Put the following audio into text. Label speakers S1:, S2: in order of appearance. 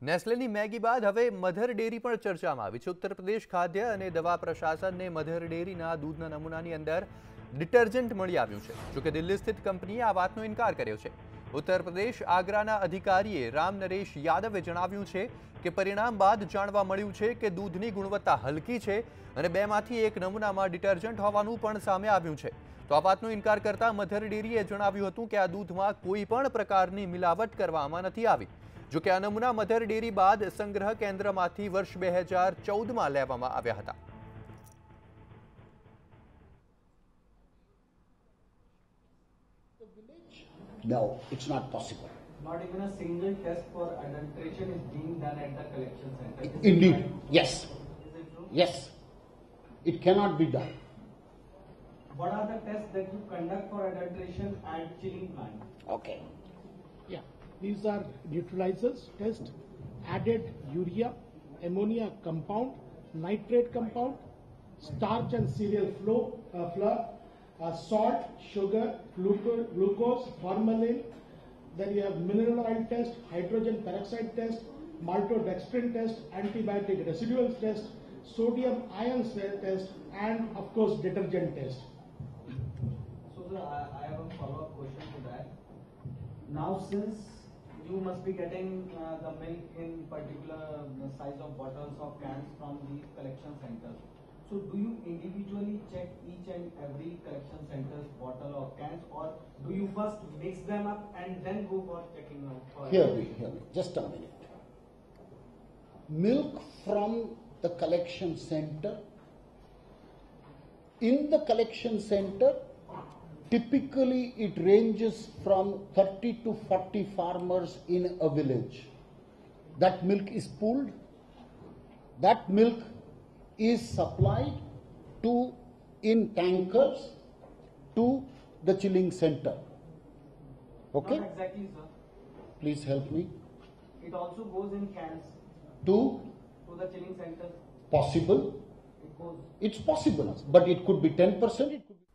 S1: નેસ્લેની Maggi બાદ હવે mother dairy પણ ચર્ચામાં આવી છે। ઉત્તર પ્રદેશ ખાદ્ય અને દવા પ્રશાસનને મધર ડેરીના દૂધના નમૂનાની અંદર ડિટર્જન્ટ મળી આવ્યું છે। જોકે દિલ્હી સ્થિત કંપનીએ આ વાતનો ઇનકાર કર્યો છે। ઉત્તર પ્રદેશ આગ્રાના અધિકારીએ રામ નરેશ યાદવે જણાવ્યું છે કે પરિણામ બાદ જાણવા મળ્યું છે કે દૂધની ગુણવત્તા હલકી છે અને બેમાંથી એક નમૂનામાં ડિટર્જન્ટ હોવાનું પણ સામે આવ્યું છે। તો આ વાતનો ઇનકાર કરતા મધર ડેરીએ જણાવ્યું હતું કે આ દૂધમાં કોઈ પણ પ્રકારની મિલાવટ કરવામાં નથી આવી। જો કે આ નમૂના મધર ડેરી બાદ સંગ્રહ કેન્દ્રમાંથી વર્ષ 2014માં લેવામાં આવ્યા હતા।
S2: No, it's not possible.
S3: Not even a single test for adulteration is being done at the collection center.
S2: Indeed, yes.
S3: Is it true?
S2: Yes, it cannot be done.
S3: What are the tests that you conduct for adulteration at chilling plant?
S2: Okay.
S4: Yeah, these are neutralizers test, added urea, ammonia compound, nitrate compound, starch and cereal flour, salt, sugar, glucose, formalin. Then you have mineral oil test, hydrogen peroxide test, maltodextrin test, antibiotic residual test, sodium ion test, and of course detergent test.
S3: So sir, I have a follow-up question to that. Now since you must be getting the milk in particular size of bottles or cans from these collection centers. So do you individually check each and every collection center's bottle or cans, or do you first mix them up and then go for checking out?
S2: Hear me. Just a minute. Milk from the collection center. In the collection center, typically it ranges from 30 to 40 farmers in a village. That milk is pooled. That milk is supplied in tankers to the chilling center. Okay?
S3: Not exactly, sir.
S2: Please help me.
S3: It also goes in cans
S2: To
S3: to the chilling center.
S2: possible.
S3: It goes.
S2: It's possible, but it could be 10%, it could be